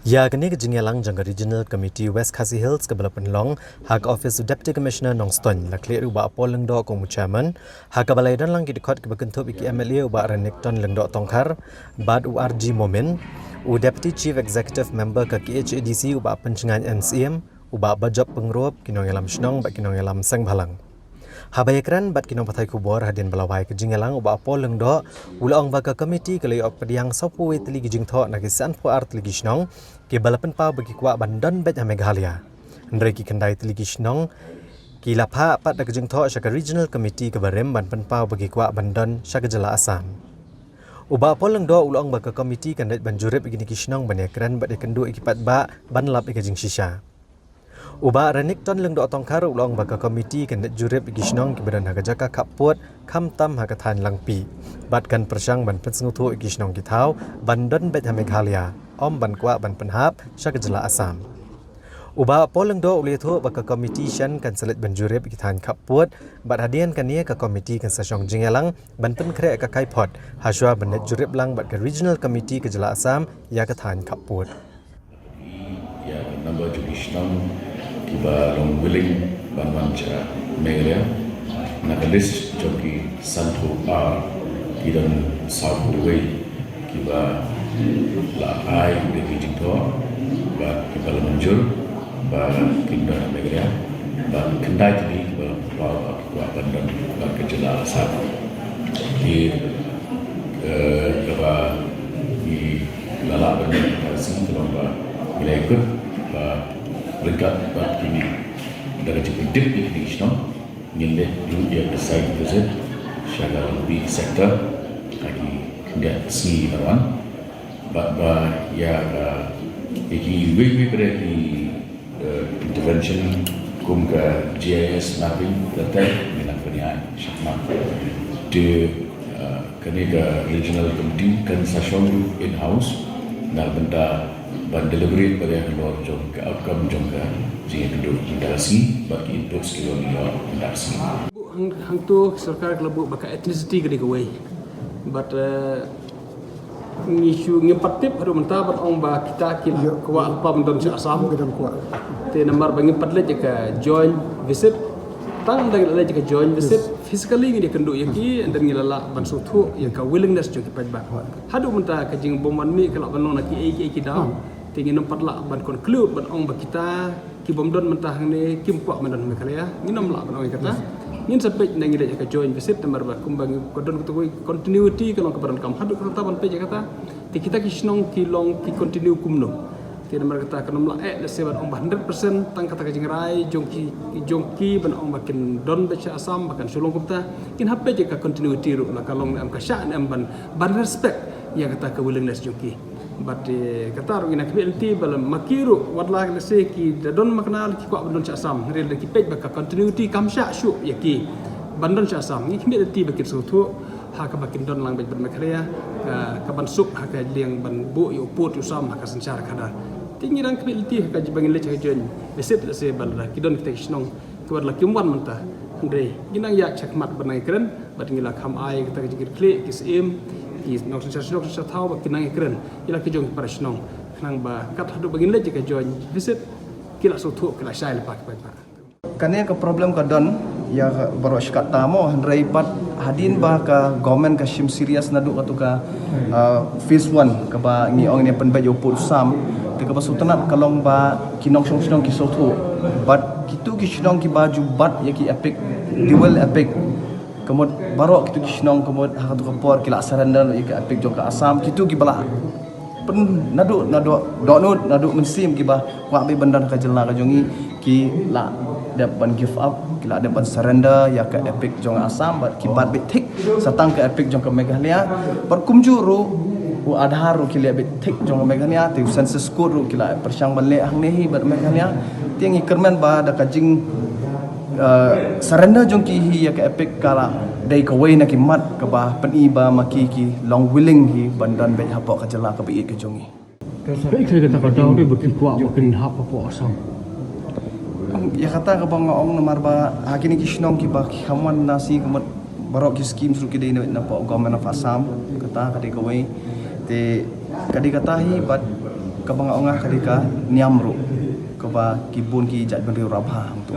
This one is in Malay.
Ya kini ke Jingyalang jangka Regional Committee West Khasi Hills ke Balapan Long, hak Office Deputy Commissioner Nongstone laklir uba Apol Lengdo Kong Chairman, hak Balai dan lang kidikot ke Bekentup iki MLA uba Renekton Lengdo Tongkar, bad URG Momin, Deputy Chief Executive Member ke KHADC uba Pencengan NCM, uba Bajab Pengrop kinong elam Shnong bak kinong elam Sang Balang. Habayakran bat kinong patai kubor hadin balawai ke Jingyalang uba Apol Lengdo ulaong baka komiti kelai op pediang sapuwe teli gijing tho na kisan po art legi Shnong ke balapan pau bagi kuat bandan bet Meghalaya. Ndrei ki kendai teli gi Shnong ki lapha pat da gijing tho syaka Regional Committee ke barem ban pen pau bagi kuat bandan syaka jela Assam. Uba Apol Lengdo ulaong baka komiti kandat banjurip igini ki Shnong banekran bat ikendu ikipat ba ban lap ikajing shisha. Uba Renekton Lengdo Tongkar ulang baka komiti kandat jurip igishnong kibadan hagajaka kaput kamtam hakatan langpi batkan persang ban pensengutu igishnong kitau bandan bet Meghalaya om ban kwa ban penhap syakajela Assam. Uba Apol Lengdo uliathu baka komiti syan kan selit ban jurip ikitan kaput bat hadian kania ka komiti kan sasyong Jingyalang ban penkre ka kaipot haswa ban jurip lang bat ka Regional Committee ke jela Assam ya katan kaput. Ya number jurisdictional kiba long willing banwancha Meghalaya nakalis joki santu a kidan south way kiba la ai de kijito ba kiba manjur ba kidan Meghalaya ba kendai tadi kiba wa bandan ba kejela Assam di kiba di lala bandan kasi kalau ba ikut ba berkat buat kini dari jepit di Islam nilai dulu dia decide visit syara lebih sektor lagi dia si lawan ba ya iki we pada di intervention kum ke GIS mapping data minat penian syakma di kena regional committee kan session in house na benda ban delivery pada luar jom ke outcome jom ke jadi kedua industri bagi input skill luar industri. Hang tu sarkar kelabuk baka ethnicity kedi kawai, but isu ngempatip haru mentah bat ong ba kita kil kuat apa mendon si Assam kita kuat. Te nomor bangi patlet jika join visit tang dang la jika join visit physically ngi kendu yaki dan ngilala ban sutu yang ka willingness jo kipat ba. Hadu mentah ka jing bomban mi kalau banong nak ki daw tingin nampak lah ban conclude ban ong bakita ki bomdon mentah ni kim kuat mendan Meghalaya nginam lah ban ong kata ngin sampai nang ide ka join visit nomor ba kumbang kodon kutu continuity kalau kebaran kam hadu kata ban pe kata ti kita ki snong ki long ki continue kumno ti nomor kata kanam la seban ong 100% tang kata ka jingrai jongki ban ong bakin don be Assam bakan sulong kumta kin hape je ka continuity ru la kalong am ka sya am ban respect ya kata ka willingness jongki but kata ru ina kbelti bal makiru wadla lese ki don maknal ki ko bandon Assam rel ki pej baka continuity kamsha shu yaki bandon Assam ni kbelti bakit sutu ha ka bakin don lang bej ban Meghalaya ka ban sup ha ka liang ban bu yu put yu sam ha ka sanchar kada tingi rang kbelti ka jibangin le cha jen beset lese bal ki don ki snong ki wadla kimwan manta ndre ginang ya chakmat banai kren bat ngila kham ai ka jigir kle kisim is nok sa thau ba kinang ikren ila ki jong parasnong nang ba kat hadu bagin le jika join visit kila so thu kila shai lepak pa kania ka problem ka don ya baro shkat tamo handrai pat hadin ba ka government ka shim serious nadu ka tuka phase 1 ka ba ngi ong ne pen ba yo pur sam te ka ba sutanat kalong ba kinong song ki so thu but kitu ki shnong ki baju bat ya ki epic dual epic kemud barok kitu kisnong kemud hakatu kapor kila sarandal ika apik joka Assam kitu gibala pen nadu nadu mensim giba wa be bandan ka jelna ka jongi ki la dapat give up kila dapat surrender ya ka apik jong Assam bat kibat be thik satang ka apik jong ka Meghalaya par kumjuru u adharu kila be thik jong ka Meghalaya te census code ru kila persyang banle hang nehi bat Meghalaya tiang ikerman ba da ka jing surrender jong ki hi ya ka epic kala dai ka way na ki mat ka ba peniba maki ki long willing hi bandan be hapok ka jela ka bi ke jongi baik saya kata kata dia bikin kuat bikin hap apa Assam ya kata ka bang ong nomor ba hakini ki snong ki ba khaman nasi kemat barok ki scheme suru ki dai na po government of Assam kata ka dai ka way te kadi kata hi but ka bang ongah kadika niamru ka ba kibun ki jat ben riu rabha tu